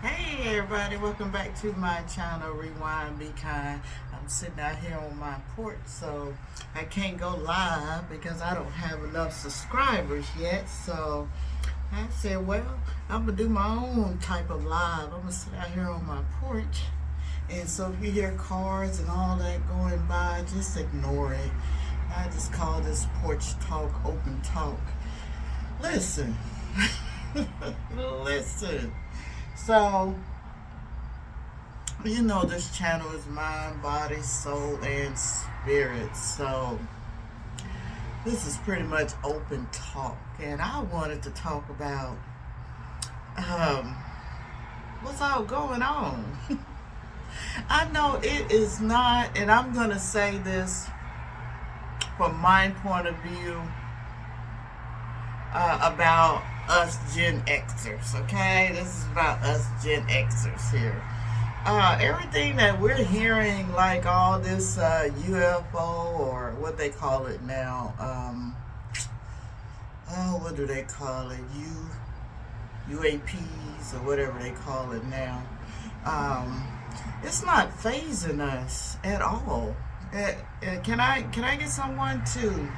Hey everybody, welcome back to my channel, Rewind Be Kind. I'm sitting out here on my porch, so I can't go live because I don't have enough subscribers yet. So I said, well, I'm gonna do my own type of live. I'm gonna sit out here on my porch. And so if you hear cars and all that going by, just ignore it. I just call this porch talk open talk. Listen, listen. So, this channel is mind, body, soul, and spirit. So, this is pretty much open talk. And I wanted to talk about um, what's all going on. I know it is not, and I'm going to say this from my point of view about us Gen Xers, okay? This is about us Gen Xers here. Everything that we're hearing, like all this UFO or what they call it now, what do they call it? UAPs or whatever they call it now. It's not phasing us at all. Can I get someone to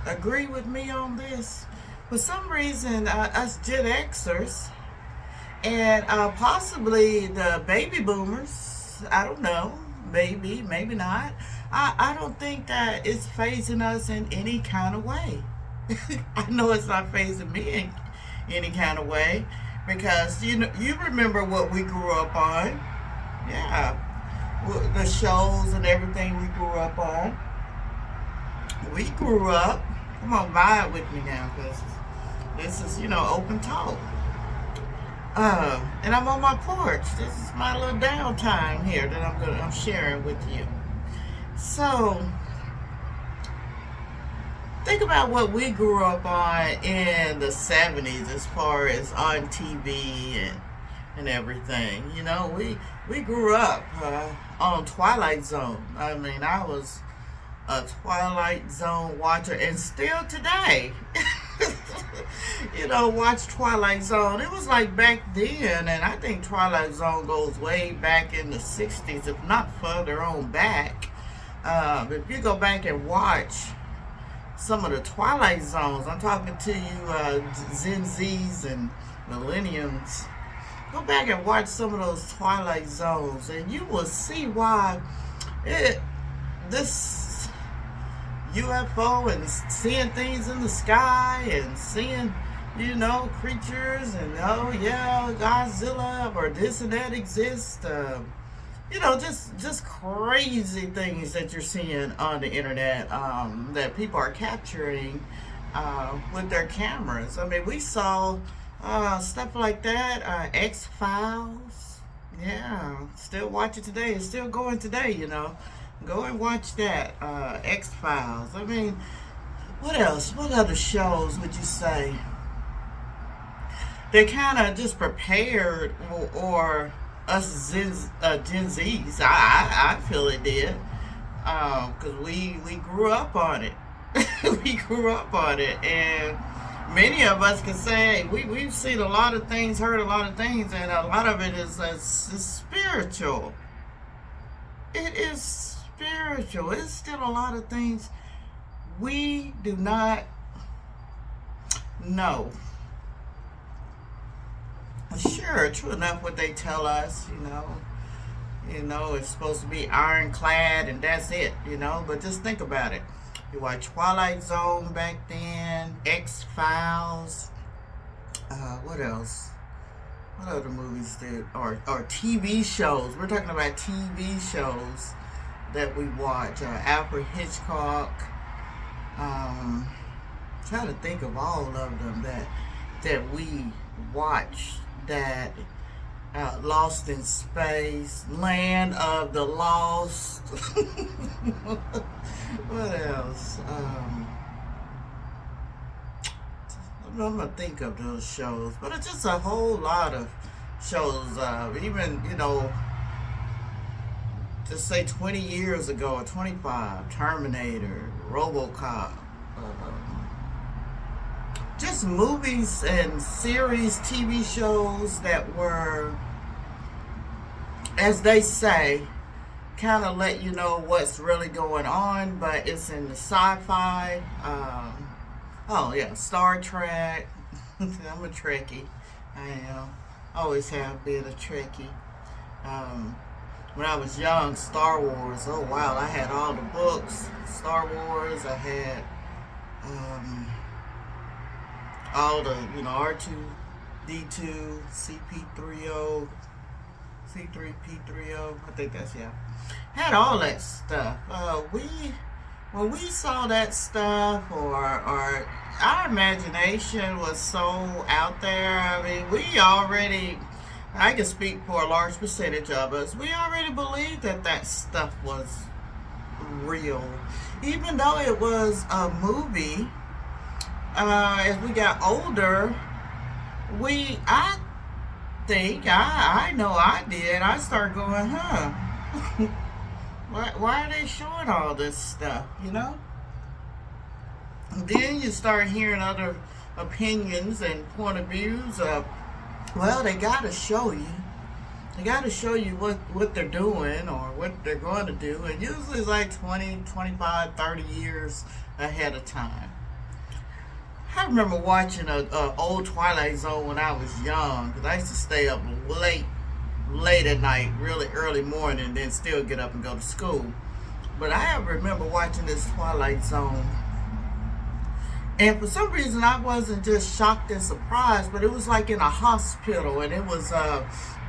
agree with me on this? For some reason, us Gen Xers and possibly the baby boomers, I don't know, maybe not. I don't think that it's phasing us in any kind of way. I know it's not phasing me in any kind of way because you remember what we grew up on, yeah, the shows and everything we grew up on. We grew up. Come on, vibe with me now, because this is, open talk. And I'm on my porch. This is my little downtime here that I'm sharing with you. So, think about what we grew up on in the 70s as far as on TV and everything. We grew up on Twilight Zone. I mean, I was a Twilight Zone watcher, and still today, watch Twilight Zone. It was like back then, and I think Twilight Zone goes way back in the 60s, if not further on back. If you go back and watch some of the Twilight Zones, I'm talking to you Gen Zs and Millenniums, go back and watch some of those Twilight Zones, and you will see why this UFO and seeing things in the sky and seeing, creatures and oh yeah, Godzilla or this and that exists. Just crazy things that you're seeing on the internet that people are capturing with their cameras. I mean, we saw stuff like that. X-Files. Yeah, still watch it today. It's still going today. Go and watch that. X-Files. I mean, what else? What other shows would you say? They kind of just prepared, or us Gen Zs. I feel it did. Because we grew up on it. We grew up on it. And many of us can say we've seen a lot of things, heard a lot of things, and a lot of it is spiritual. It is spiritual. It's still a lot of things we do not know. Sure, true enough what they tell us, it's supposed to be ironclad and that's it, but just think about it. You watch Twilight Zone back then, X-Files, what else? What other movies did, or TV shows? We're talking about TV shows that we watch. Alfred Hitchcock. Trying to think of all of them that we watched. That Lost in Space, Land of the Lost. What else? I'm gonna think of those shows, but it's just a whole lot of shows. Even just say 20 years ago or 25, Terminator, RoboCop, just movies and series, TV shows that were as they say, kind of let you know what's really going on, but it's in the sci-fi. Oh yeah, Star Trek. I'm a Trekkie. I am. Always have been a Trekkie. Um, when I was young, Star Wars. Oh wow, I had all the books. Star Wars. I had all the R2D2, CP30, C3P30. I think that's, yeah. Had all that stuff. When we saw that stuff, or our imagination was so out there. I mean, we already. I can speak for a large percentage of us. We already believed that stuff was real, even though it was a movie. As we got older, I think I know I did. I started going, huh? why are they showing all this stuff? And then you start hearing other opinions and point of views of, well, they got to show you. They got to show you what they're doing or what they're going to do. And usually it's like 20, 25, 30 years ahead of time. I remember watching a old Twilight Zone when I was young, because I used to stay up late at night, really early morning, and then still get up and go to school. But I remember watching this Twilight Zone, and for some reason I wasn't just shocked and surprised, but it was like in a hospital, and it was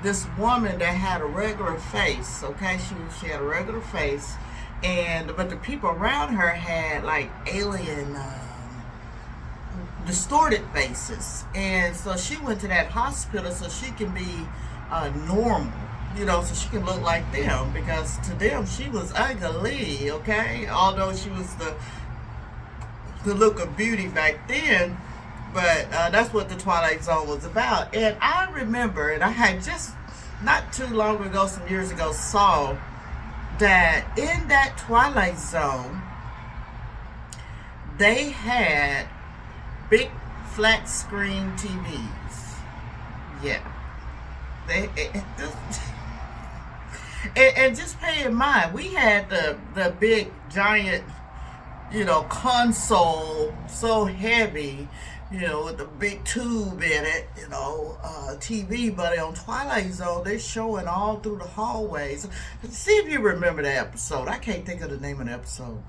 this woman that had a regular face. Okay, she had a regular face, but the people around her had like alien. Distorted faces, and so she went to that hospital so she can be normal, so she can look like them, because to them she was ugly, okay, although she was the look of beauty back then. But that's what the Twilight Zone was about. And I remember, and I had just not too long ago, some years ago, saw that in that Twilight Zone they had big flat screen TVs. Yeah. And just pay in mind, we had the big giant, console, so heavy, with the big tube in it, TV. But on Twilight Zone, they're showing all through the hallways. See if you remember the episode. I can't think of the name of the episode.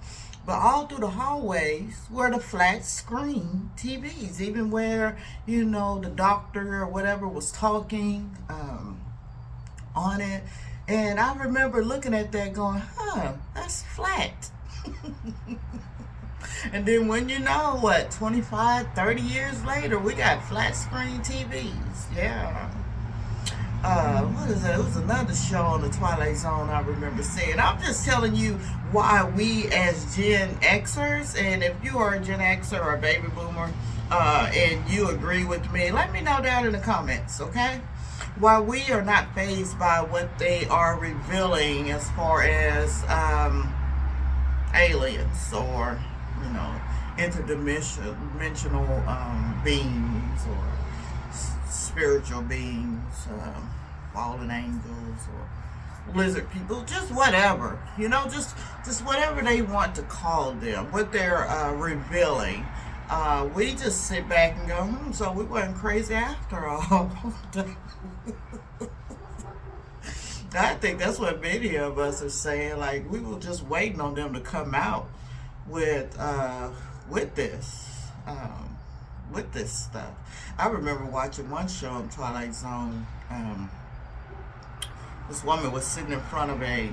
But all through the hallways were the flat screen TVs, even where, the doctor or whatever was talking on it. And I remember looking at that going, that's flat. And then when 25, 30 years later, we got flat screen TVs. Yeah. What is that? It was another show on the Twilight Zone I remember seeing. I'm just telling you why we as Gen Xers, and if you are a Gen Xer or a baby boomer, and you agree with me, let me know down in the comments, okay? Why we are not fazed by what they are revealing as far as aliens or, interdimensional beings or spiritual beings, fallen angels or lizard people, just whatever, just whatever they want to call them, what they're revealing. We just sit back and go, so we weren't crazy after all. I think that's what many of us are saying. Like, we were just waiting on them to come out with this stuff. I remember watching one show on Twilight Zone. This woman was sitting in front of a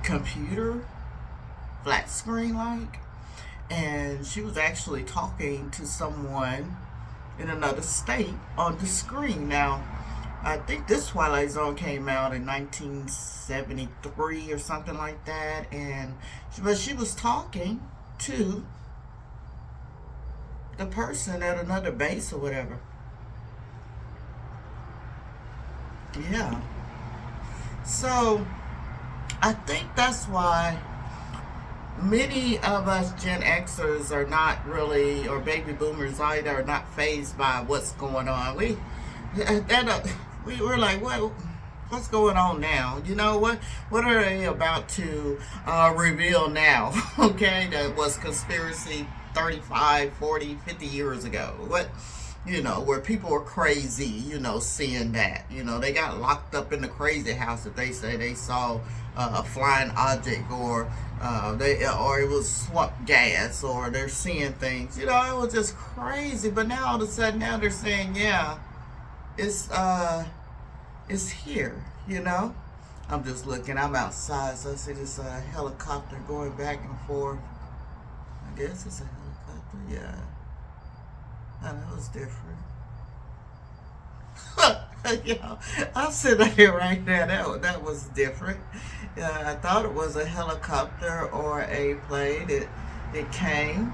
computer, flat screen like, and she was actually talking to someone in another state on the screen. Now, I think this Twilight Zone came out in 1973 or something like that, but she was talking to the person at another base or whatever. Yeah. So, I think that's why many of us Gen Xers are not really, or baby boomers either, are not fazed by what's going on. We're like, well, What's going on now? You know what are they about to reveal now? Okay, that was conspiracy 35, 40, 50 years ago. What, where people were crazy, seeing that. They got locked up in the crazy house if they say they saw a flying object, or or it was swamp gas, or they're seeing things. It was just crazy. But now all of a sudden, now they're saying, yeah, it's it's here. I'm just looking. I'm outside, so I see this helicopter going back and forth. I guess it's a helicopter. Yeah. I know it's different. I'm sitting here right now. That was different. I thought it was a helicopter or a plane. It came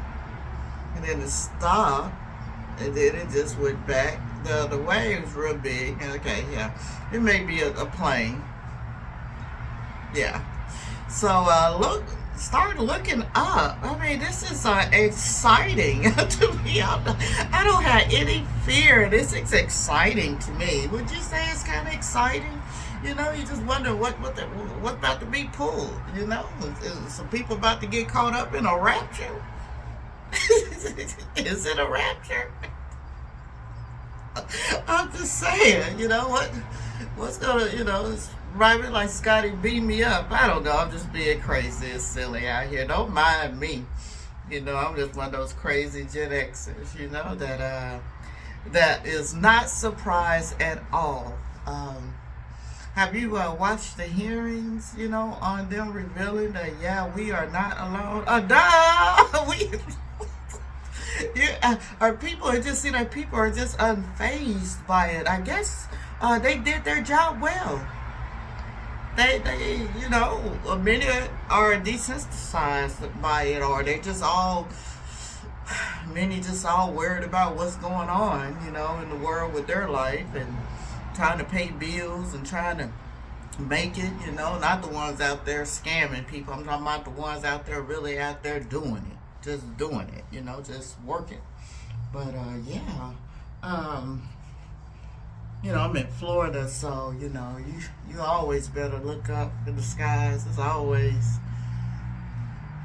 and then it stopped, and then it just went back. The waves real big. Okay, yeah, it may be a plane. Yeah. So start looking up. I mean, this is exciting to me. I don't have any fear. This is exciting to me. Would you say it's kind of exciting? You just wonder what about to be pulled. Is some people about to get caught up in a rapture? Is it a rapture? I'm just saying, what's gonna, it's right like Scotty beat me up. I don't know. I'm just being crazy and silly out here. Don't mind me. I'm just one of those crazy Gen Xers, that is not surprised at all. Have you watched the hearings, on them revealing that, yeah, we are not alone? It just seems like people are just unfazed by it. I guess they did their job well. They many are desensitized by it, or many just all worried about what's going on, in the world with their life, and trying to pay bills and trying to make it, not the ones out there scamming people. I'm talking about the ones out there really out there doing it. Just doing it, just working. But yeah, I'm in Florida, so you always better look up in the skies. There's always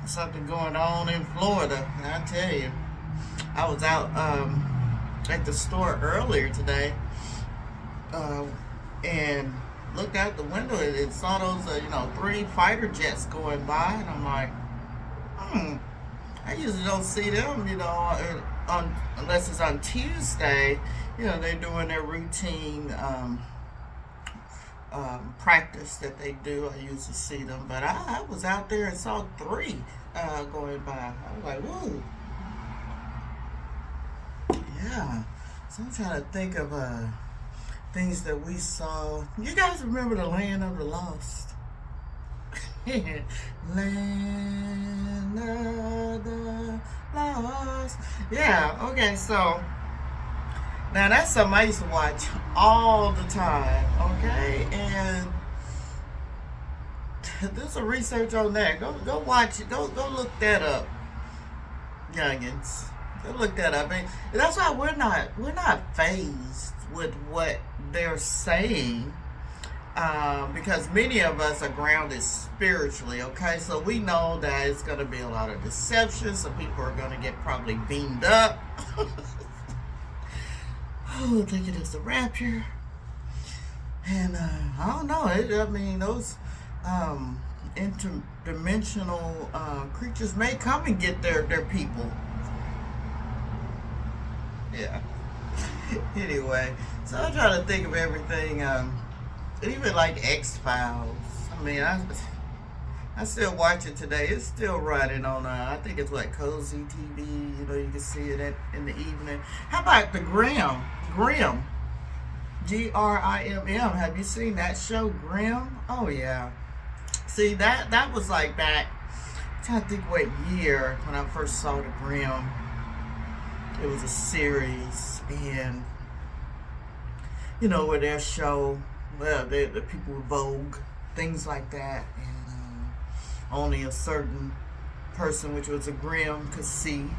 something going on in Florida. And I tell you, I was out at the store earlier today, and looked out the window and saw those 3 fighter jets going by, and I'm like, I usually don't see them, unless it's on Tuesday. They're doing their routine practice that they do. I usually see them, but I was out there and saw 3 going by. I was like, whoa. Yeah. So I'm trying to think of things that we saw. You guys remember the Land of the Lost? Land of the Lost. Yeah, okay, so now that's something I used to watch all the time, okay? And do some research on that. Go watch it. Go look that up, youngins. Go look that up. And that's why we're not fazed with what they're saying. Because many of us are grounded spiritually, okay? So we know that it's going to be a lot of deception. Some people are going to get probably beamed up. Thinking it's the rapture. And I don't know. Those interdimensional creatures may come and get their people. Yeah. Anyway, so I'm trying to think of everything. Even like X-Files. I still watch it today. It's still running on, I think it's like Cozy TV. You can see it in the evening. How about the Grimm? Grimm. Grimm. Have you seen that show, Grimm? Oh, yeah. See, that was like back, I'm trying to think what year when I first saw the Grimm. It was a series, and, where their show, well, the people with Vogue, things like that, and only a certain person, which was a Grimm, could see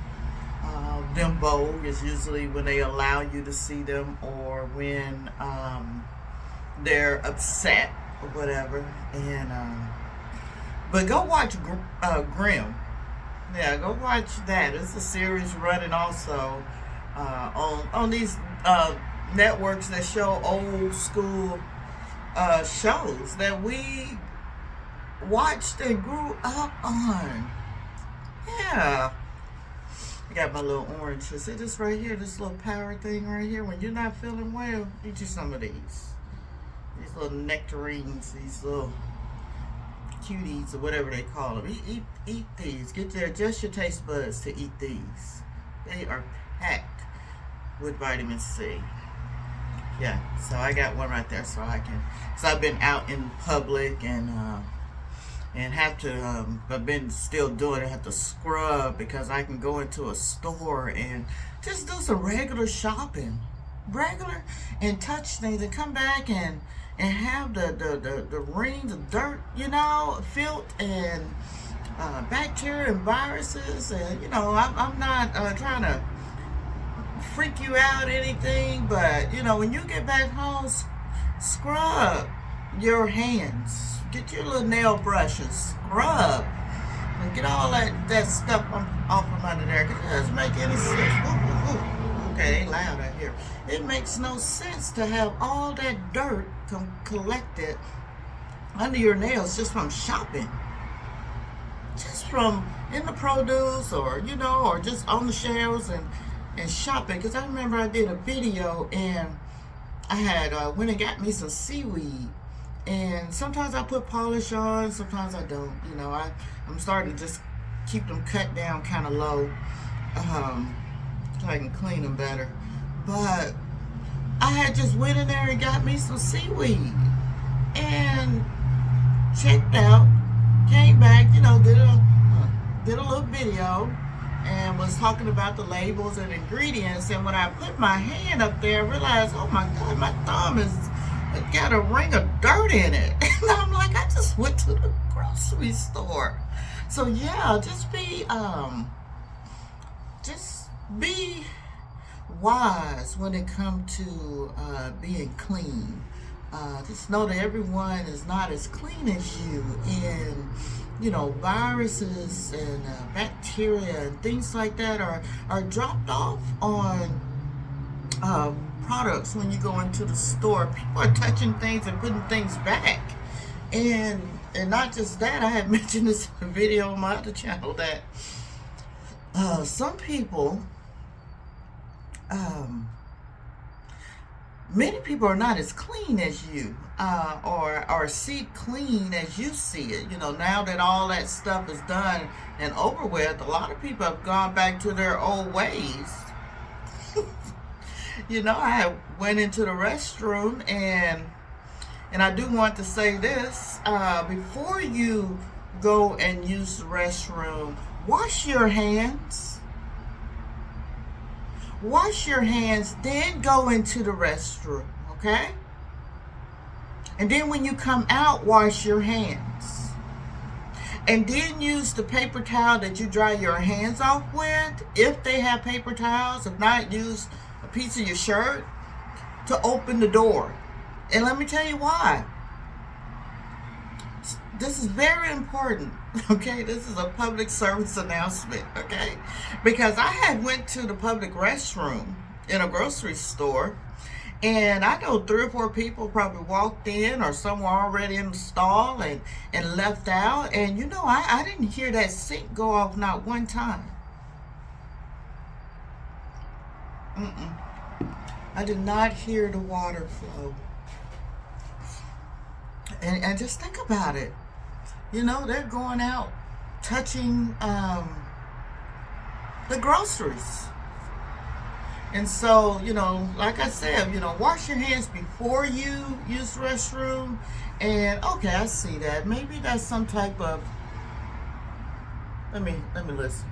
them. Vogue is usually when they allow you to see them, or when they're upset or whatever. And but go watch Grimm. Yeah, go watch that. It's a series running also on these networks that show old school shows that we watched and grew up on. Yeah. I got my little orange. See this right here, this little power thing right here. When you're not feeling well, eat you some of these. These little nectarines, these little cuties or whatever they call them. Eat these. Adjust your taste buds to eat these. They are packed with vitamin C. Yeah, so I got one right there, so I've been out in public and have to, I've been still doing it, have to scrub because I can go into a store and just do some regular shopping, and touch things and come back and have the rings of dirt, filth and bacteria and viruses, and I'm not trying to freak you out or anything, but when you get back home, scrub your hands. Get your little nail brush and scrub and get all that stuff off from under there. Because it doesn't make any sense. Okay, they loud out here. It makes no sense to have all that dirt collected under your nails just from shopping. Just from in the produce or just on the shelves and shopping. Because I remember I did a video and I had went and got me some seaweed. And sometimes I put polish on, sometimes I don't. I'm starting to just keep them cut down kind of low, so I can clean them better. But I had just went in there and got me some seaweed and checked out, came back, did a little video and was talking about the labels and ingredients. And when I put my hand up there, I realized, oh my God, my thumb got a ring of dirt in it. And I'm like, I just went to the grocery store. So yeah, just be wise when it comes to being clean. Just know that everyone is not as clean as you, and viruses and bacteria and things like that are dropped off on products when you go into the store. People are touching things and putting things back, and not just that. I had mentioned this in a video on my other channel that some people, many people are not as clean as you, or see clean as you see it. Now that all that stuff is done and over with, a lot of people have gone back to their old ways. I went into the restroom, and I do want to say this, before you go and use the restroom, wash your hands. Wash your hands, then go into the restroom, okay? And then when you come out, wash your hands. And then use the paper towel that you dry your hands off with, if they have paper towels. If not, use a piece of your shirt to open the door. And let me tell you why. This is very important, okay? This is a public service announcement, okay? Because I had went to the public restroom in a grocery store, and I know 3 or 4 people probably walked in, or some were already in the stall and left out. And I didn't hear that sink go off not one time. I did not hear the water flow. And just think about it. They're going out touching the groceries. And so, like I said, wash your hands before you use the restroom. And okay, I see that. Maybe that's some type of, let me listen.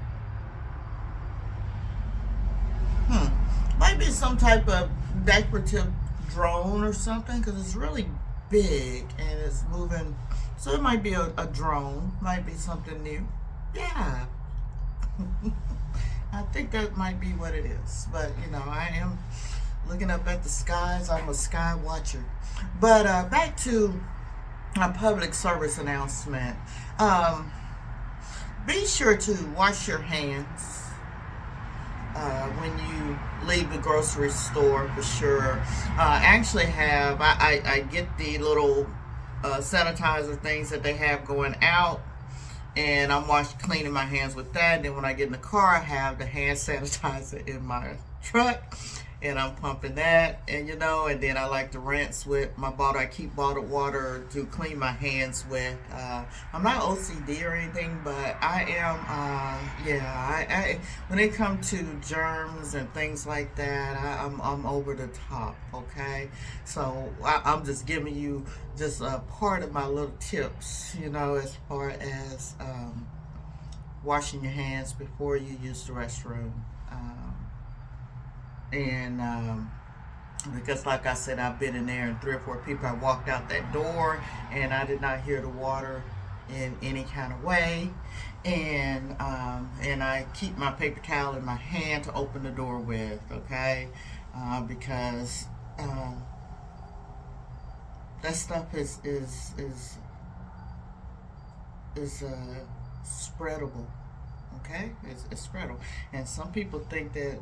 Might be some type of decorative drone or something, because it's really big and it's moving. So it might be a drone, might be something new. Yeah. I think that might be what it is. But I am looking up at the skies. I'm a sky watcher. But back to a public service announcement. Be sure to wash your hands when you leave the grocery store, for sure. Actually have I get the little sanitizer things that they have going out, and I'm cleaning my hands with that. And then when I get in the car, I have the hand sanitizer in my truck, and I'm pumping that. And and then I like to rinse with my bottle. I keep bottled water to clean my hands with. I'm not OCD or anything, but I am. I when it comes to germs and things like that, I'm over the top. Okay, so I'm just giving you just a part of my little tips. As far as washing your hands before you use the restroom. And because like I said, I've been in there and 3 or 4 people, I walked out that door and I did not hear the water in any kind of way. And I keep my paper towel in my hand to open the door with, okay? Because that stuff is spreadable, okay? It's spreadable. And some people think that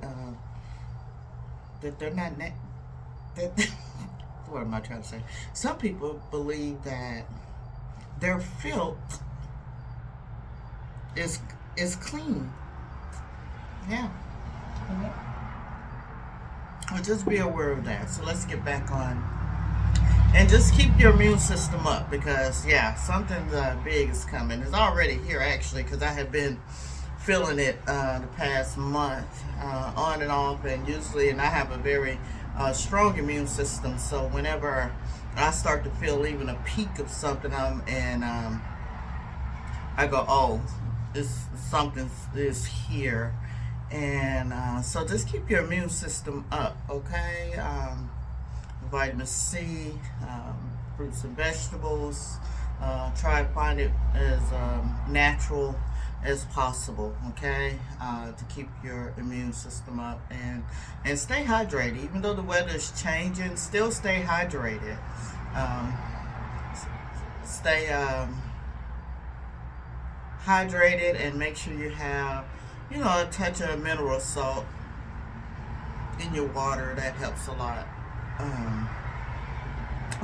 that they're not that what am I trying to say? Some people believe that their filth is clean. Yeah. Well, just be aware of that. So let's get back on and just keep your immune system up, because something big is coming. It's already here actually, because I have been feeling it the past month, on and off, and I have a very strong immune system. So whenever I start to feel even a peak of something, I go, oh, something is here. And so just keep your immune system up, okay? Vitamin C, fruits and vegetables. Try to find it as natural as possible, okay? To keep your immune system up and stay hydrated. Even though the weather is changing, still stay hydrated. Stay hydrated, and make sure you have, a touch of mineral salt in your water. That helps a lot.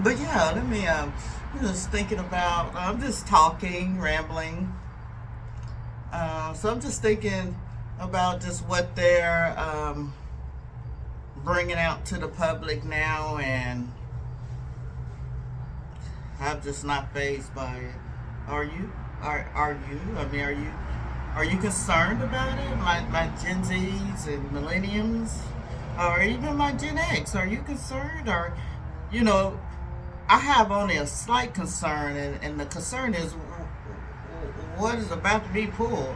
But let me, just thinking about, I'm just talking, rambling. So I'm just thinking about just what they're bringing out to the public now, and I'm just not fazed by it. Are you? Are you? I mean, are you concerned about it? My Gen Zs and Millenniums, or even my Gen X? Are you concerned? Or, I have only a slight concern, and the concern is what is about to be pulled.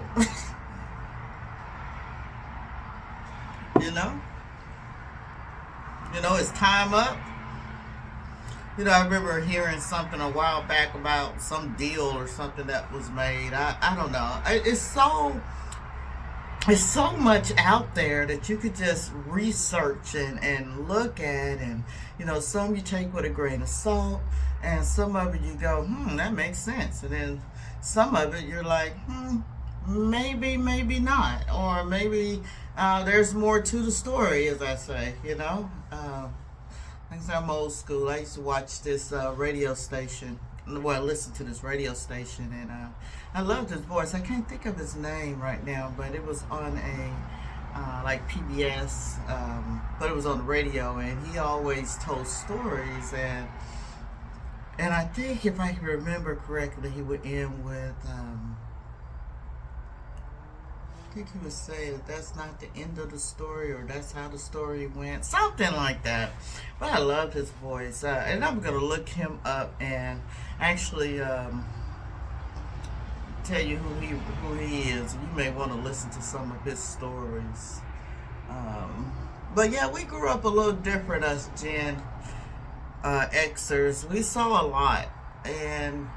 It's time up. I remember hearing something a while back about some deal or something that was made. I don't know. It's so much out there that you could just research and look at, and some you take with a grain of salt, and some of it you go, that makes sense, and then some of it you're like, maybe not, or maybe there's more to the story, as I say. I'm old school. I used to watch this radio station. Well, I listened to this radio station, and I loved his voice. I can't think of his name right now, but it was on a like PBS, but it was on the radio, and he always told stories, and I think, if I can remember correctly, he would end with I think he would say that that's not the end of the story, or that's how the story went, something like that. But I loved his voice, and I'm gonna look him up and actually tell you who he is. You may want to listen to some of his stories. But we grew up a little different, us Gen Xers. We saw a lot, and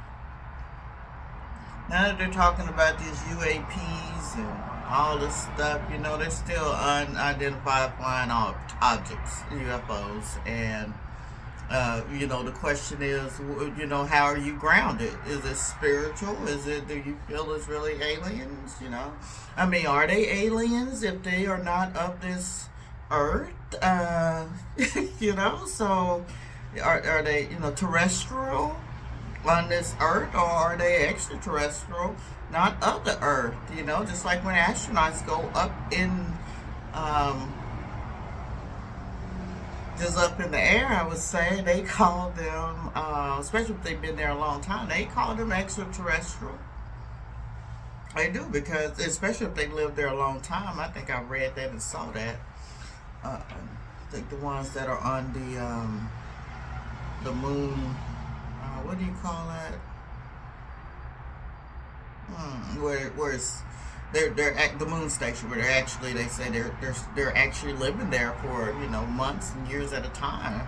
now that they're talking about these UAPs and all this stuff. They're still unidentified flying objects, UFOs, and the question is, how are you grounded? Is it spiritual? Do you feel it's really aliens? I mean, are they aliens if they are not of this earth? So are they, terrestrial on this earth, or are they extraterrestrial, not of the earth? Just like when astronauts go up in, just up in the air, I would say, they call them, especially if they've been there a long time, they call them extraterrestrial. They do, because especially if they lived there a long time. I think I read that and saw that. I think the ones that are on the moon, what do you call that? Where it's they're at the moon station, where they say they're actually living there for months and years at a time.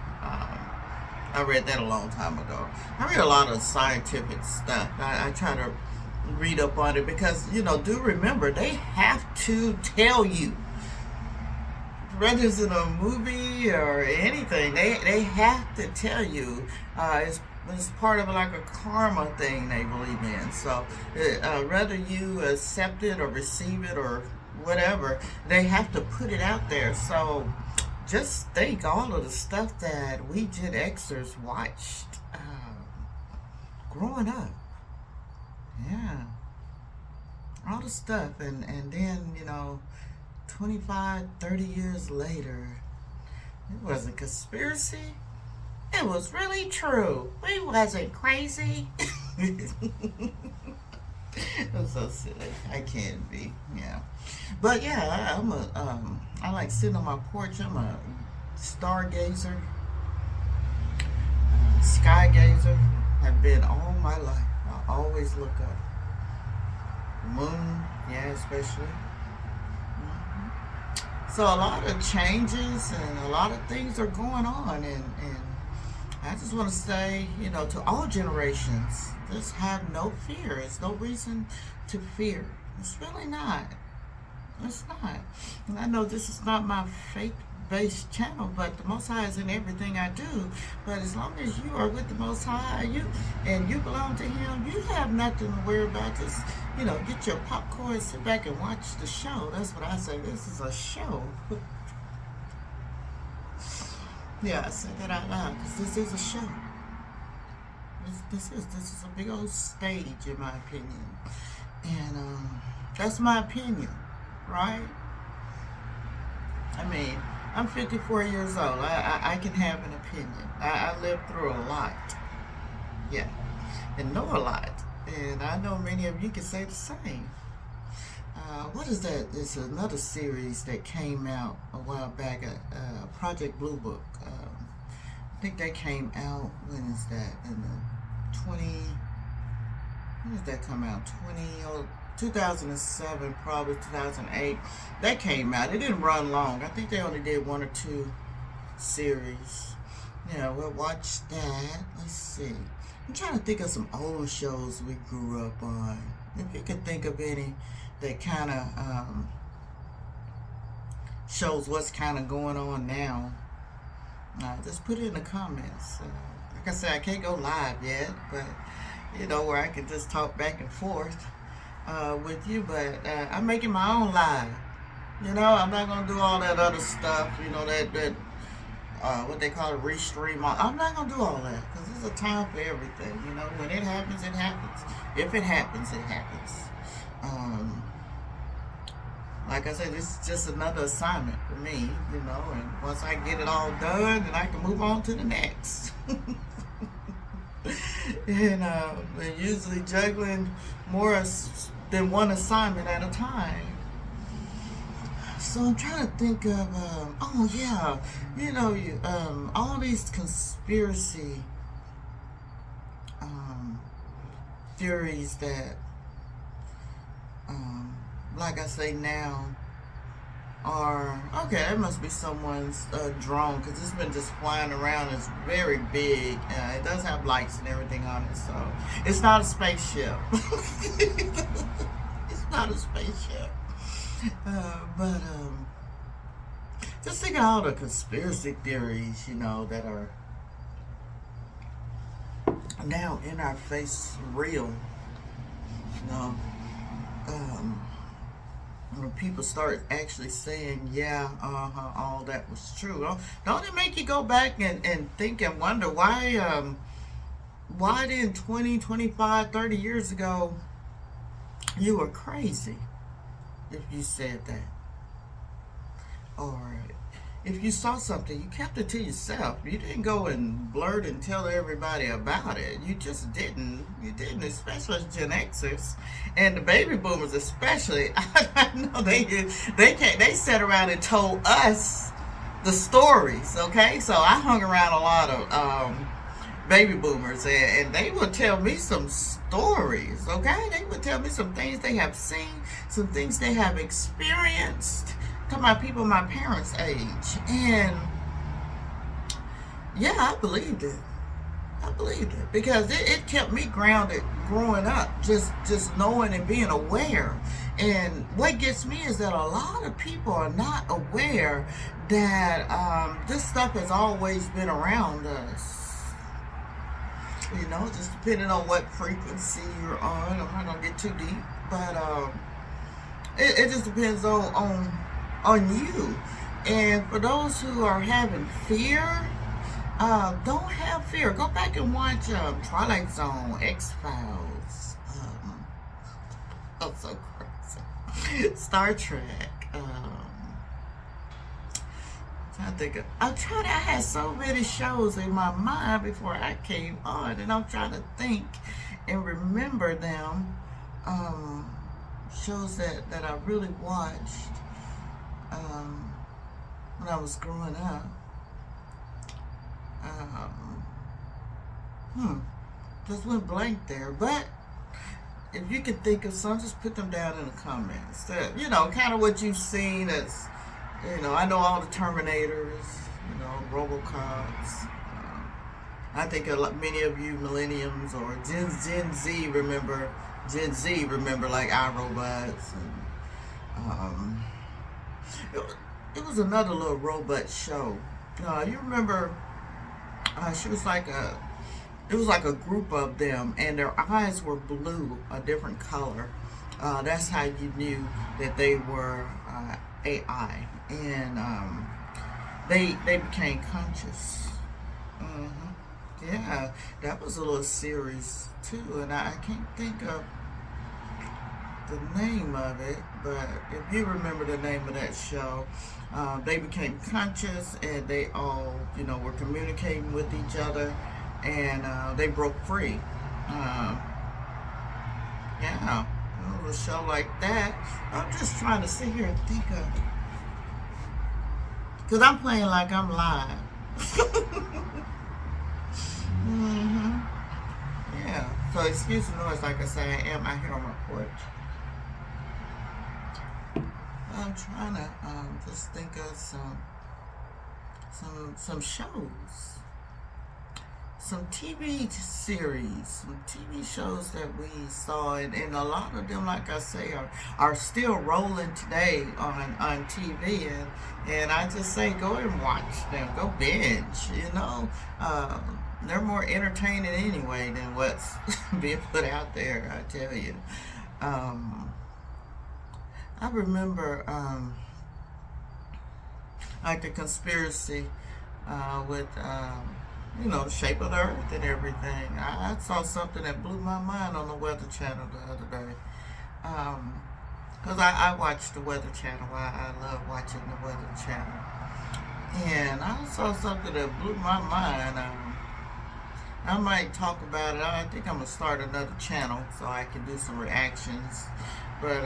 I read that a long time ago. I read a lot of scientific stuff. I try to read up on it because do remember, they have to tell you, whether it's in a movie or anything, they have to tell you. It's part of like a karma thing they believe in. So whether you accept it or receive it or whatever, they have to put it out there. So just think all of the stuff that we Gen Xers watched growing up. Yeah. All the stuff. And then, 25, 30 years later, it wasn't conspiracy. It was really true. We wasn't crazy. I'm so silly. I can't be. Yeah. But yeah, I like sitting on my porch. I'm a stargazer, sky gazer. Have been all my life. I always look up. The moon, yeah, especially. So a lot of changes and a lot of things are going on, and I just want to say, to all generations, just have no fear. It's no reason to fear. It's really not. It's not. And I know this is not my faith-based channel, but the Most High is in everything I do. But as long as you are with the Most High, you belong to Him, you have nothing to worry about. Just, get your popcorn, sit back and watch the show. That's what I say. This is a show. Yeah, I said that out loud because this is a show. This is a big old stage, in my opinion, and that's my opinion, right? I mean, I'm 54 years old. I can have an opinion. I lived through a lot, yeah, and know a lot, and I know many of you can say the same. What is that? It's another series that came out a while back, Project Blue Book. I think that came out, when is that? In the when did that come out? 2007, probably 2008. That came out. It didn't run long. I think they only did 1 or 2 series. Yeah, we'll watch that. Let's see. I'm trying to think of some old shows we grew up on. If you can think of any that kind of shows what's kind of going on now, just put it in the comments. Like I said, I can't go live yet, but where I can just talk back and forth with you. But I'm making my own live. I'm not gonna do all that other stuff. That what they call it, restream. I'm not gonna do all that because there's a time for everything. When it happens, it happens. If it happens, it happens. Like I said, this is just another assignment for me, and once I get it all done, then I can move on to the next. And usually juggling more than one assignment at a time. So I'm trying to think of, oh yeah, all these conspiracy theories that, like I say now, are, okay, that must be someone's drone, because it's been just flying around. It's very big. It does have lights and everything on it, so it's not a spaceship. It's not a spaceship. But just think of all the conspiracy theories, that are now in our face real. You know, um, when people start actually saying, yeah, all that was true. Don't it make you go back and think and wonder why did 20, 25, 30 years ago you were crazy if you said that? Or if you saw something, you kept it to yourself. You didn't go and blurt and tell everybody about it. You just didn't. You didn't, especially Gen Xers and the baby boomers, especially. I know they sat around and told us the stories. Okay, so I hung around a lot of baby boomers, and they would tell me some stories. Okay, they would tell me some things they have seen, some things they have experienced. To my people my parents' age, and yeah, I believed it. I believed it because it kept me grounded growing up, just knowing and being aware. And what gets me is that a lot of people are not aware that this stuff has always been around us. Just depending on what frequency you're on. I'm not gonna get too deep, but it just depends on you. And for those who are having fear, don't have fear. Go back and watch Twilight Zone, X-Files. Oh, so crazy. Star Trek. I had so many shows in my mind before I came on, and I'm trying to think and remember them. Shows that I really watched when I was growing up. Just went blank there. But if you can think of some, just put them down in the comments. Kind of what you've seen as, I know all the Terminators, Robocops. I think many of you millenniums or Gen Z remember like iRobots and it was another little robot show. You remember? It was like a group of them, and their eyes were blue, a different color. That's how you knew that they were AI, and they became conscious. Yeah, that was a little series too, and I can't think of the name of it, but if you remember the name of that show, they became conscious and they all, were communicating with each other, and they broke free. Yeah, it was a show like that. I'm just trying to sit here and think of, because I'm playing like I'm live. Yeah, so excuse the noise, like I say, I am out here on my porch. I'm trying to just think of some shows, some TV series, some TV shows that we saw, and a lot of them, like I say, are still rolling today on TV, and I just say go and watch them, go binge. They're more entertaining anyway than what's being put out there. I tell you. I remember, like the conspiracy with, the shape of the earth and everything. I saw something that blew my mind on the Weather Channel the other day. Because I watch the Weather Channel. I love watching the Weather Channel. And I saw something that blew my mind. I might talk about it. I think I'm going to start another channel so I can do some reactions. But,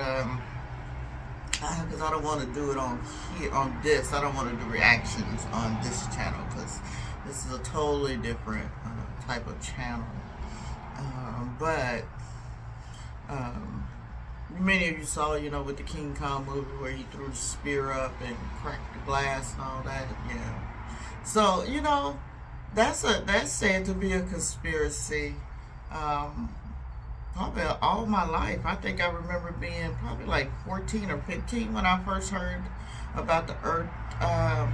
because I don't want to do it on this. I don't want to do reactions on this channel because this is a totally different type of channel. But many of you saw, with the King Kong movie where he threw the spear up and cracked the glass and all that. Yeah. So that's said to be a conspiracy. probably all my life. I think I remember being probably like 14 or 15 when I first heard about the Earth um,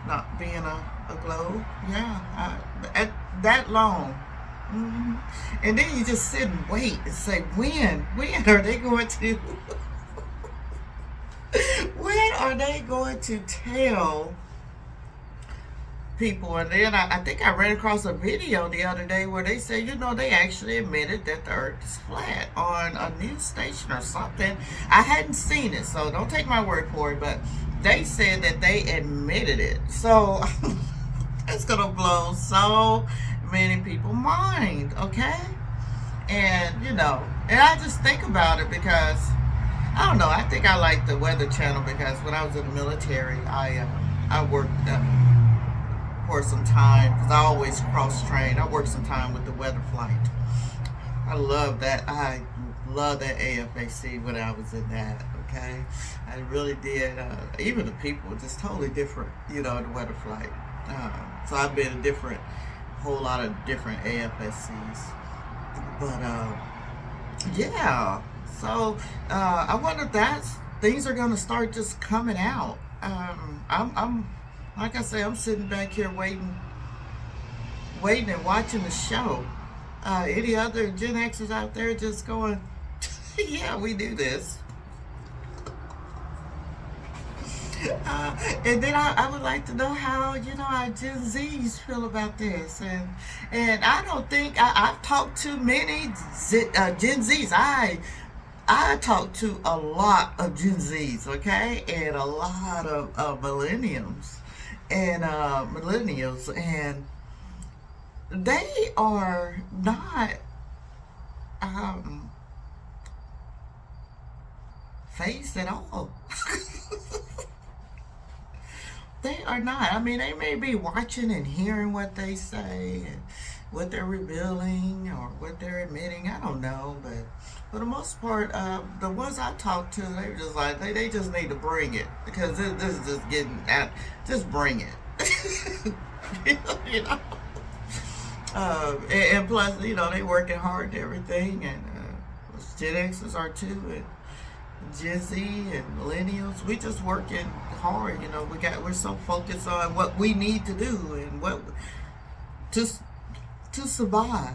not being a globe. Yeah, at that long. hmm And then you just sit and wait and say, when are they going to, when are they going to tell people? And then I think I ran across a video the other day where they said, they actually admitted that the earth is flat on a news station or something. I hadn't seen it, so don't take my word for it, but they said that they admitted it. So it's going to blow so many people's mind, okay? And, and I just think about it because, I don't know, I think I like the Weather Channel because when I was in the military, I worked for some time because I always cross train. I worked some time with the weather flight. I love that. I love that AFAC when I was in that. Okay, I really did. Even the people were just totally different. The weather flight. So I've been a whole lot of different AFSCs. But yeah. So I wonder if things are gonna start just coming out. I'm like I say, I'm sitting back here waiting and watching the show. Any other Gen Xers out there just going, yeah, we do this. And then I would like to know how our Gen Zs feel about this, and I don't think I've talked to many Gen Zs. I talk to a lot of Gen Zs, okay, and a lot of millennials, and they are not phased at all. They are not. I mean, they may be watching and hearing what they say and what they're revealing or what they're admitting. I don't know, but for the most part, the ones I talk to, they're just like they just need to bring it because this is just getting out. Just bring it, you know. And plus, they working hard and everything, and Gen X's are too, and Gen Z and millennials. We just working hard. We're so focused on what we need to do and what just to survive.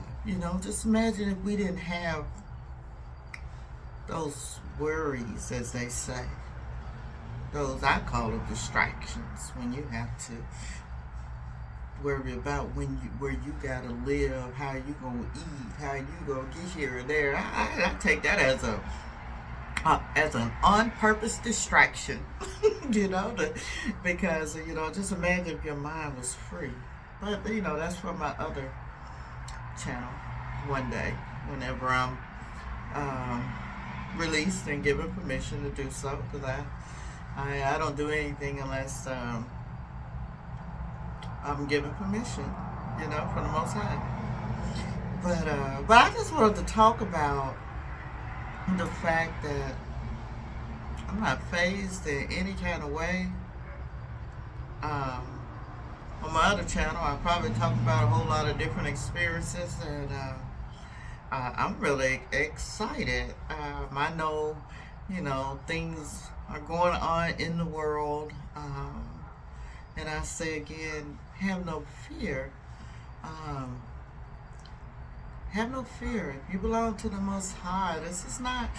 Just imagine if we didn't have those worries, as they say. Those, I call them distractions, when you have to worry about where you gotta live, how you gonna eat, how you gonna get here and there. I take that as an on-purpose distraction, because just imagine if your mind was free. But that's for my other channel one day, whenever I'm released and given permission to do so, because I don't do anything unless I'm given permission, from the Most High. But I just wanted to talk about the fact that I'm not phased in any kind of way. On my other channel, I probably talk about a whole lot of different experiences, and I'm really excited. I know, things are going on in the world, and I say again, have no fear. Have no fear. If you belong to the Most High, this is not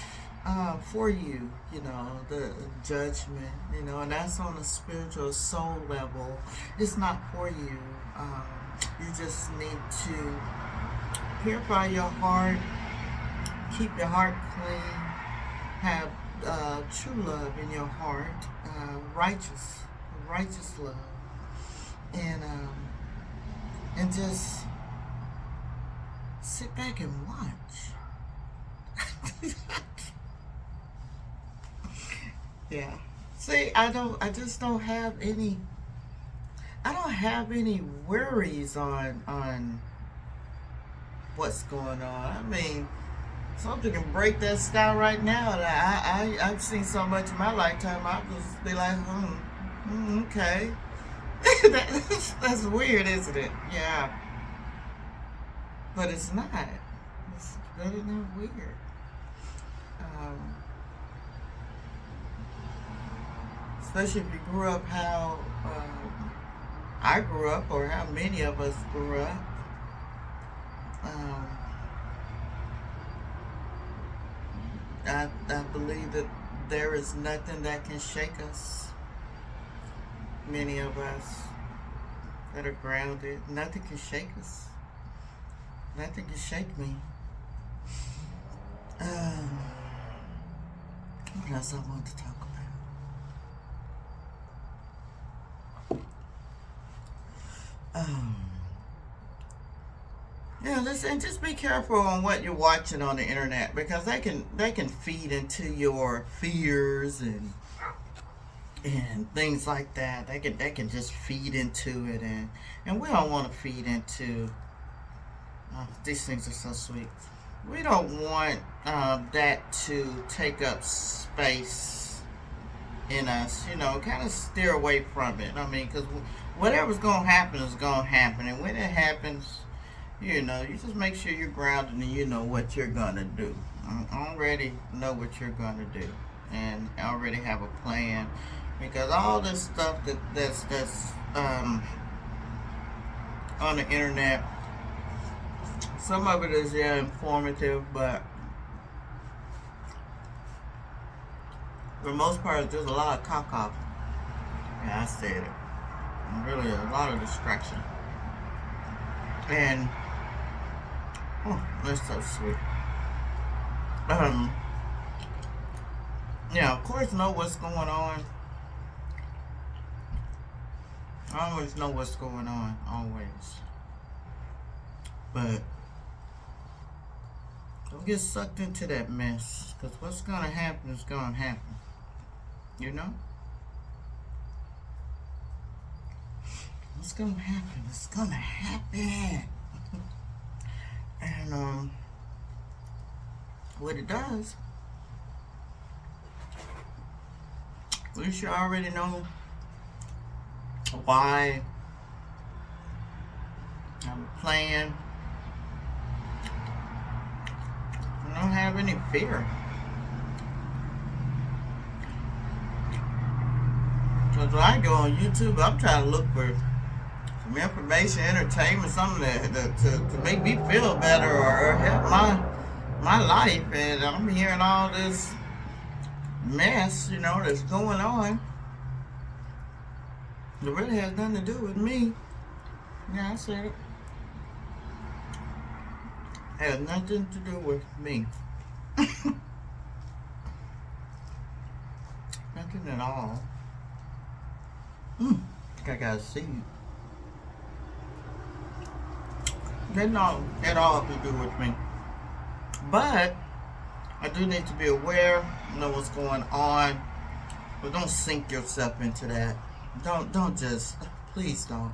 for you, the judgment, and that's on a spiritual soul level. It's not for you. You just need to purify your heart, keep your heart clean, have true love in your heart, righteous love, and just sit back and watch. Yeah. See, I just don't have any worries on what's going on. I mean, something can break that sky right now, and I've seen so much in my lifetime. I'll just be like, okay. That's weird, isn't it? Yeah. But it's not. It's really not weird. Especially if you grew up how I grew up, or how many of us grew up. Um, I believe that there is nothing that can shake us. Many of us that are grounded, nothing can shake us. Nothing can shake me. What else I want to talk about? Yeah, listen, just be careful on what you're watching on the internet, because they can feed into your fears and things like that. They can just feed into it, and we don't want to feed into. These things are so sweet. We don't want that to take up space in us. Kind of steer away from it. I mean, because whatever's going to happen is going to happen, and when it happens, you just make sure you're grounded and you know what you're going to do. I already know what you're going to do, and I already have a plan, because all this stuff that's on the internet, some of it is informative, but for the most part, it's just a lot of caca. Yeah, I said it. Really, a lot of distraction. And that's so sweet. Of course, know what's going on. I always know what's going on, always. But don't get sucked into that mess, because what's going to happen is going to happen. What's going to happen? It's going to happen. And what it does, at least you already know why I'm playing. I don't have any fear. Because when I go on YouTube, I'm trying to look for some information, entertainment, something to make me feel better, or help my life. And I'm hearing all this mess, that's going on. It really has nothing to do with me. Yeah, I said it. Has nothing to do with me. Nothing at all. I gotta see you. They not at all to do with me. But I do need to be aware, know what's going on. But don't sink yourself into that. Don't just, please don't.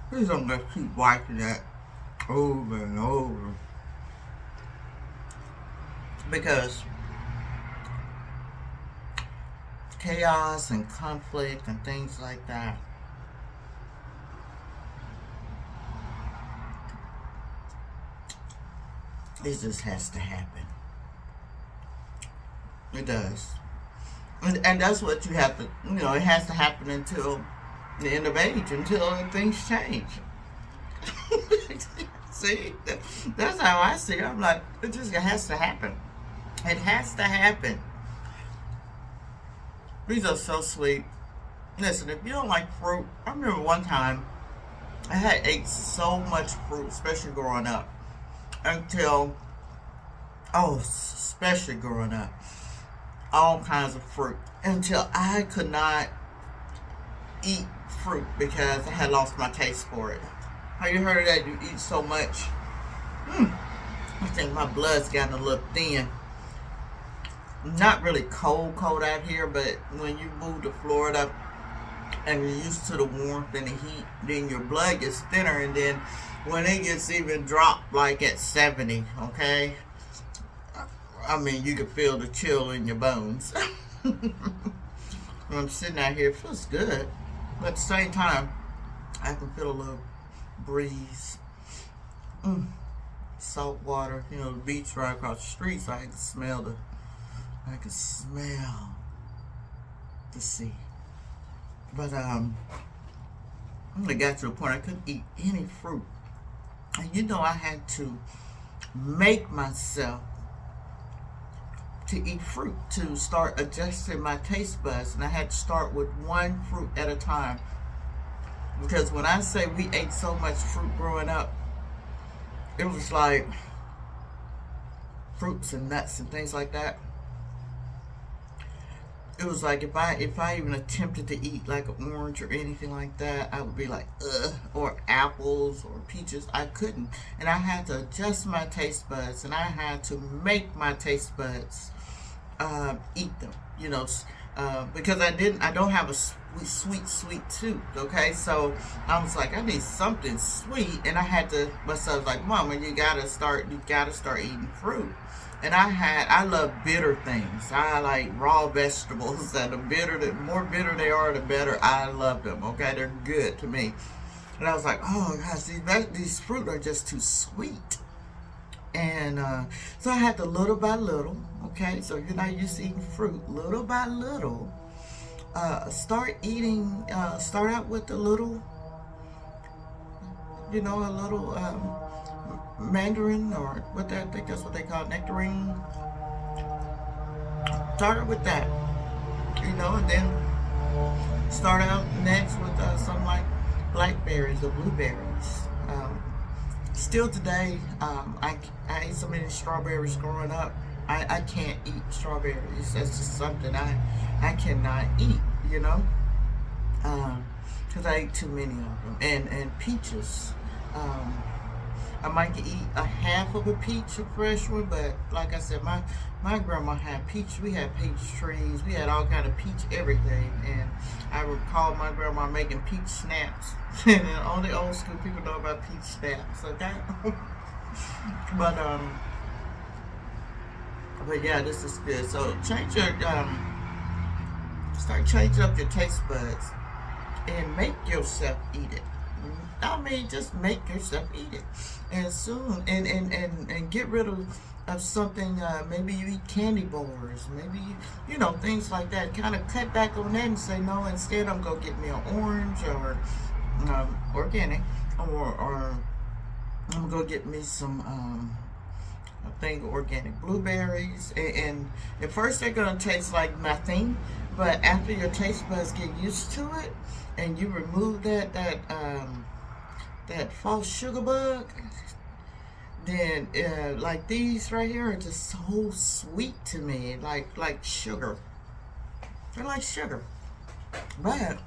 Please don't just keep watching that over and over. Because chaos and conflict and things like that, it just has to happen. It does. And that's what you have to, it has to happen until the end of age, until things change. See, that's how I see it. I'm like, it has to happen. It has to happen. These are so sweet. Listen, if you don't like fruit, I remember one time I had ate so much fruit, especially growing up, especially growing up, all kinds of fruit, until I could not eat fruit because I had lost my taste for it. Have you heard of that? You eat so much. I think my blood's gotten a little thin. Not really cold out here, but when you move to Florida and you're used to the warmth and the heat, then your blood gets thinner, and then when it gets even dropped like at 70, okay? I mean, you can feel the chill in your bones. When I'm sitting out here, it feels good. But at the same time, I can feel a little breeze. salt water, the beach right across the street, so I could smell the sea. But I got to a point I couldn't eat any fruit. And I had to make myself to eat fruit to start adjusting my taste buds. And I had to start with one fruit at a time. Because when I say we ate so much fruit growing up, it was like fruits and nuts and things like that. It was like if I even attempted to eat like an orange or anything like that, I would be like, ugh. Or apples or peaches, I couldn't. And I had to adjust my taste buds, and I had to make my taste buds eat them, because I don't have a sweet tooth, okay? So I was like, I need something sweet, and but so I was like, Mama, you gotta start eating fruit. And I love bitter things. I like raw vegetables, and the more bitter they are, the better. I love them, okay? They're good to me. And I was like, oh gosh, these fruit are just too sweet. And so I had to little by little, okay? So you're not used to eating fruit. Little by little, start out with a little, a little mandarin, or I think that's what they call it, nectarine. Started with that, and then start out next with some like blackberries or blueberries. Still today, I ate so many strawberries growing up. I can't eat strawberries. That's just something I cannot eat, because I ate too many of them. And peaches. I might eat a half of a peach, a fresh one, but like I said, my grandma had peach. We had peach trees. We had all kind of peach everything. And I recall my grandma making peach snaps. And only old school people know about peach snaps, okay? But yeah, this is good. So start changing up your taste buds and make yourself eat it. I mean, just make yourself eat it. And soon, and get rid of something, maybe you eat candy bars, maybe, things like that. Kind of cut back on that and say, no, instead I'm going to get me an orange or organic, or I'm going to get me some, I think, organic blueberries. And at first they're going to taste like nothing, but after your taste buds get used to it, and you remove that false sugar bug, then like these right here are just so sweet to me, like sugar. They're like sugar. But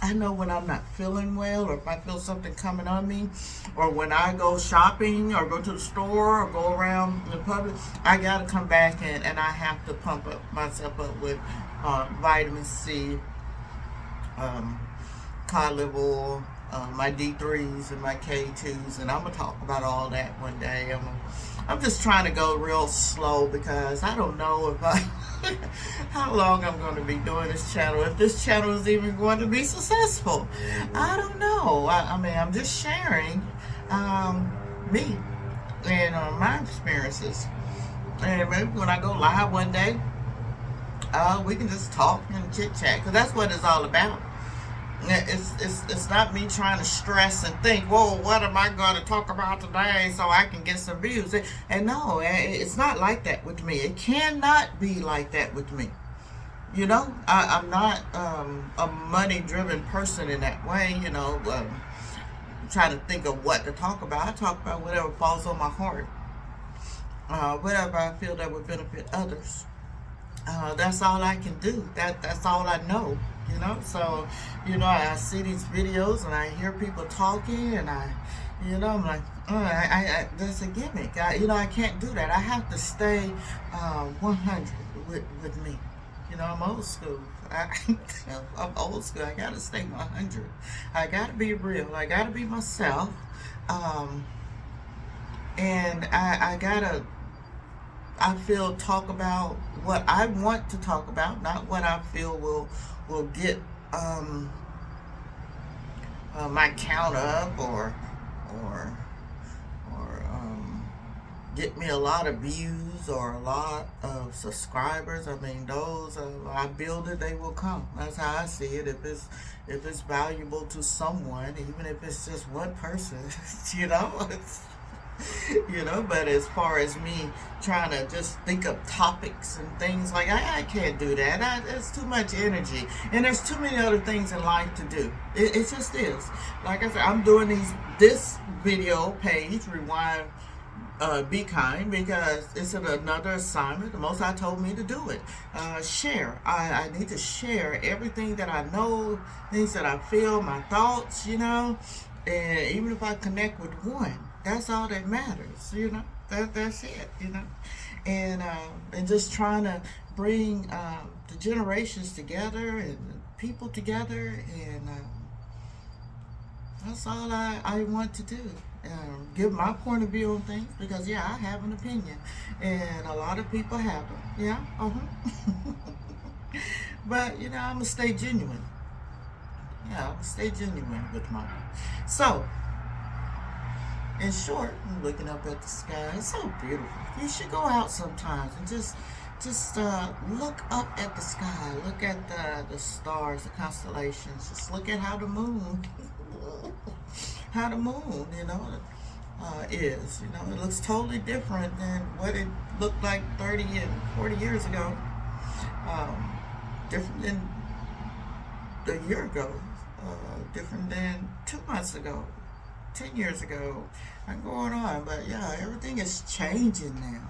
I know when I'm not feeling well, or if I feel something coming on me, or when I go shopping or go to the store or go around the public, I gotta come back and I have to pump myself up with vitamin C, cod liver oil, my D3s and my K2s, and I'm gonna talk about all that one day. I'm just trying to go real slow, because I don't know if how long I'm going to be doing this channel, if this channel is even going to be successful. I don't know. I mean, I'm just sharing me and my experiences, and maybe when I go live one day, we can just talk and chit chat, because that's what it's all about. It's not me trying to stress and think, whoa, what am I going to talk about today so I can get some views? And no, it's not like that with me. It cannot be like that with me. I'm not a money-driven person in that way, trying to think of what to talk about. I talk about whatever falls on my heart, whatever I feel that would benefit others. That's all I can do. That's all I know. So, I see these videos and I hear people talking, and I'm like, that's a gimmick. I can't do that. I have to stay 100 with me. I'm old school. I'm old school. I gotta stay 100. I gotta be real. I gotta be myself. And I feel talk about what I want to talk about, not what I feel will get my count up or get me a lot of views or a lot of subscribers. I mean, those I build it, they will come. That's how I see it. If it's valuable to someone, even if it's just one person, you know, But as far as me trying to just think of topics and things like I can't do that. It's too much energy, and there's too many other things in life to do. It just is. Like I said, I'm doing this video page, Rewind, Be Kind, because it's another assignment. The Most High told me to do it. Share. I need to share everything that I know, things that I feel, my thoughts, and even if I connect with one, that's all that matters, that's it, and just trying to bring the generations together and people together, and that's all I want to do. Give my point of view on things, because I have an opinion, and a lot of people have them. But I'm gonna stay genuine. I'm gonna stay genuine with mine. So, in short, I'm looking up at the sky. It's so beautiful. You should go out sometimes and just look up at the sky. Look at the stars, the constellations. Just look at how the moon, is. It looks totally different than what it looked like 30 and 40 years ago. Different than a year ago. Different than 2 months ago. 10 years ago. I'm going on, but everything is changing now.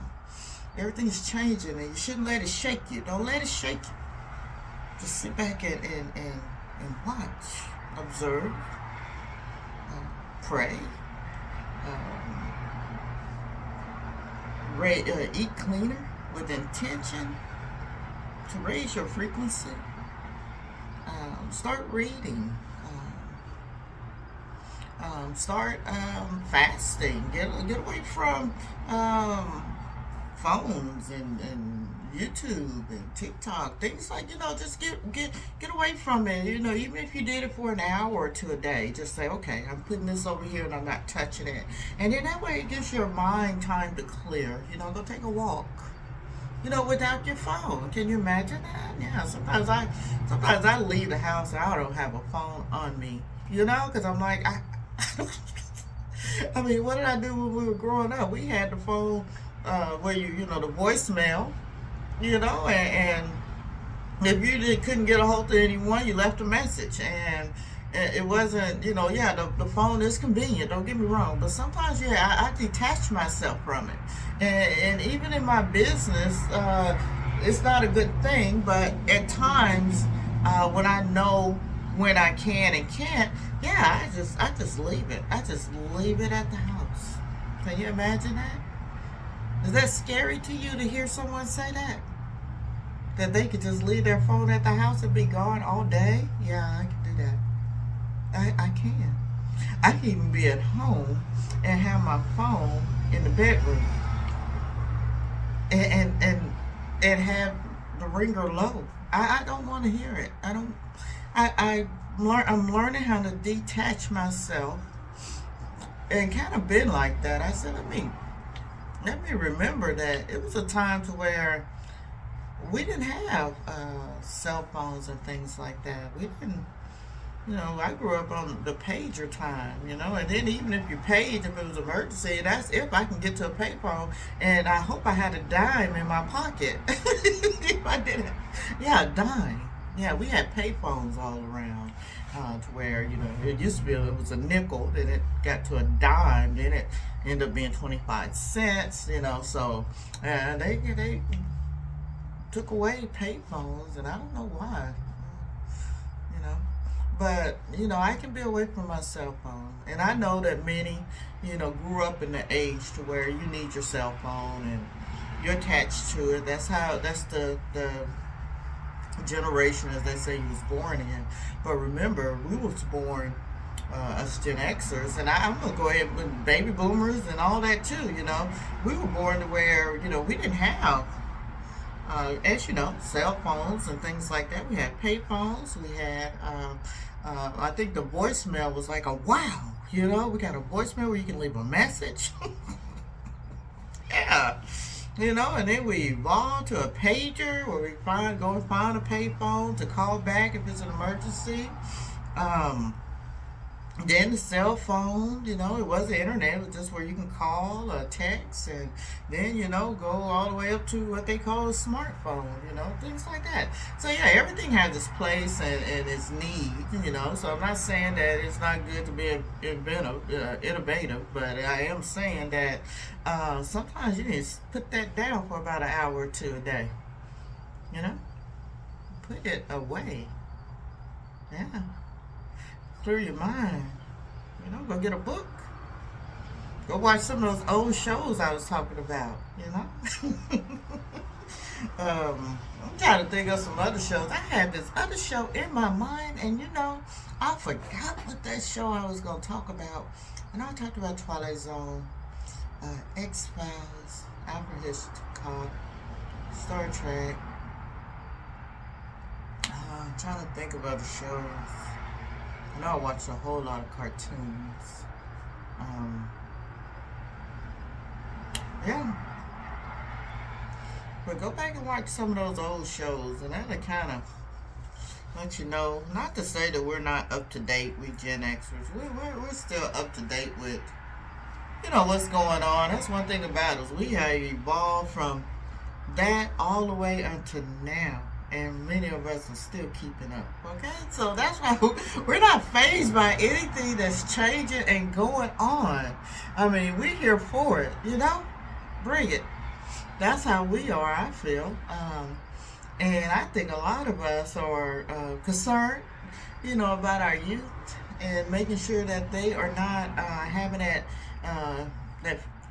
Everything is changing, and you shouldn't let it shake you. Don't let it shake you. Just sit back and watch, observe, pray, eat cleaner with intention to raise your frequency. Start reading. Start fasting. Get away from phones and YouTube and TikTok. Things like just get away from it. Even if you did it for an hour or two a day, just say, okay, I'm putting this over here and I'm not touching it. And then that way it gives your mind time to clear. Go take a walk. Without your phone. Can you imagine that? Yeah. Sometimes I leave the house and I don't have a phone on me. Because I'm like I mean, what did I do when we were growing up? We had the phone where the voicemail, and if you couldn't get a hold of anyone, you left a message, and it wasn't, the phone is convenient, don't get me wrong, but sometimes, I detach myself from it, and even in my business, it's not a good thing, but at times, when I know when I can and can't, I just leave it. I just leave it at the house. Can you imagine that? Is that scary to you to hear someone say that? That they could just leave their phone at the house and be gone all day? Yeah, I can do that. I can. I can even be at home and have my phone in the bedroom and have the ringer low. I don't want to hear it. I'm learning how to detach myself, and kind of been like that. I said, let me remember that it was a time to where we didn't have cell phones and things like that. We didn't, I grew up on the pager time, and then even if you page, if it was emergency, that's if I can get to a payphone, and I hope I had a dime in my pocket. If I didn't, a dime. Yeah, we had payphones all around, to where, it used to be, it was a nickel, then it got to a dime, then it ended up being 25 cents, so they took away payphones, and I don't know why, but, I can be away from my cell phone, and I know that many, grew up in the age to where you need your cell phone, and you're attached to it. That's the generation, as they say, you was born in. But remember, we was born us Gen Xers, and I'm gonna go ahead with baby boomers and all that too. We were born to where we didn't have, as cell phones and things like that. We had pay phones. We had, I think the voicemail was like a wow. We got a voicemail where you can leave a message. You know, and then we evolved to a pager where we go and find a payphone to call back if it's an emergency. Um, then the cell phone, you know, it wasn't internet, it was just where you can call or text, and then, you know, go all the way up to what they call a smartphone, you know, things like that. So, yeah, everything has its place and its need, you know. So, I'm not saying that it's not good to be innovative, but I am saying that sometimes you need to put that down for about an hour or two a day, you know, put it away. Yeah, clear your mind. You know, go get a book. Go watch some of those old shows I was talking about. You know. I'm trying to think of some other shows. I had this other show in my mind, and you know, I forgot what that show I was gonna talk about. And I talked about Twilight Zone, X Files, Alfred Hitchcock, Star Trek. I'm trying to think of other shows. I know I watched a whole lot of cartoons. Um, yeah. But go back and watch some of those old shows, and that'll kind of let you know. Not to say that we're not up to date, we Gen Xers. We're still up to date with, you know, what's going on. That's one thing about us. We have evolved from that all the way until now. And many of us are still keeping up. Okay? So that's why we're not fazed by anything that's changing and going on. I mean, we're here for it, you know? Bring it. That's how we are, I feel. And I think a lot of us are concerned, you know, about our youth and making sure that they are not having that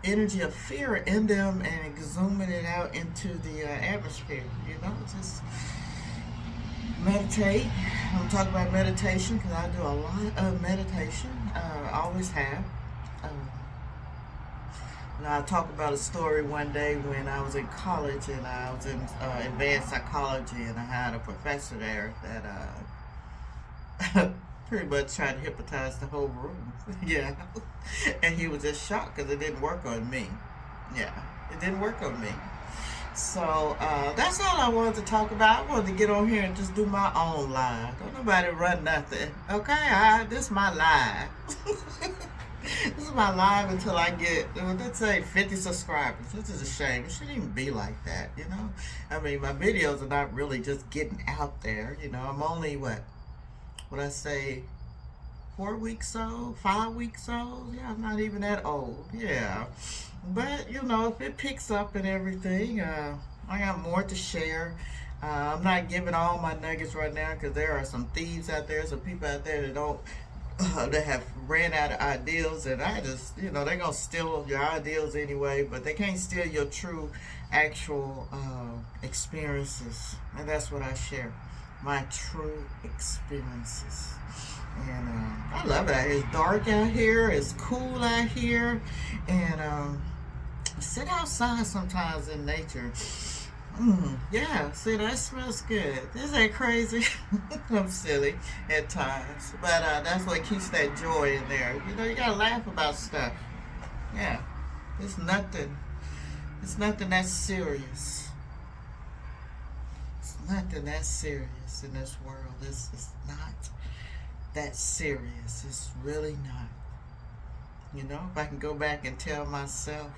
energy of fear in them and exhuming it out into the atmosphere. You know, just meditate. I'm talking about meditation because I do a lot of meditation. I always have. And I talked about a story one day when I was in college and I was in advanced psychology, and I had a professor there that pretty much tried to hypnotize the whole room. Yeah. And he was just shocked because it didn't work on me. Yeah, it didn't work on me. So that's all I wanted to talk about. I wanted to get on here and just do my own live. Don't nobody run nothing. Okay, this is my live. This is my live until I get, let's say, 50 subscribers. This is a shame. It shouldn't even be like that, you know? I mean, my videos are not really just getting out there. You know, I'm only, what I say, 4 weeks old, 5 weeks old? Yeah, I'm not even that old. Yeah. But, you know, if it picks up and everything, I got more to share. I'm not giving all my nuggets right now because there are some thieves out there, some people out there that don't, that have ran out of ideals, and I just, you know, they're gonna steal your ideals anyway, but they can't steal your true, actual experiences, and that's what I share, my true experiences. And I love it out here. It's dark out here, it's cool out here, and sit outside sometimes in nature. Yeah, see, that smells good. Isn't that crazy? I'm silly at times. But that's what keeps that joy in there. You know, you gotta laugh about stuff. Yeah. It's nothing that serious. It's nothing that serious in this world. It's not that serious. It's really not. You know, if I can go back and tell myself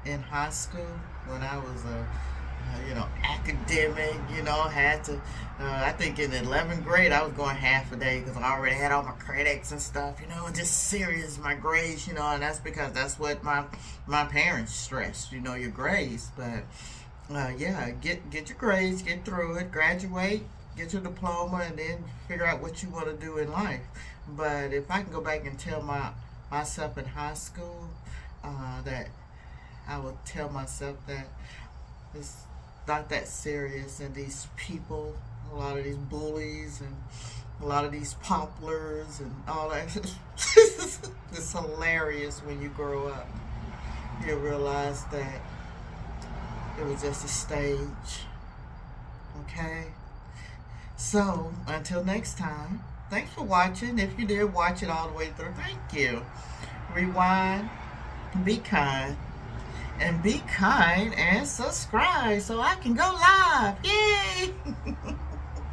in high school when I was academic, you know, had to, I think in the 11th grade, I was going half a day because I already had all my credits and stuff, you know, and just serious, my grades, you know, and that's because that's what my parents stressed, you know, your grades. But, yeah, get your grades, get through it, graduate, get your diploma, and then figure out what you want to do in life. But if I can go back and tell myself in high school, that I would tell myself that it's not that serious, and these people, a lot of these bullies and a lot of these poplars and all that, it's hilarious when you grow up. You realize that it was just a stage. Okay? So, until next time, thanks for watching. If you did watch it all the way through, thank you. Rewind, be kind, and be kind and subscribe so I can go live. Yay!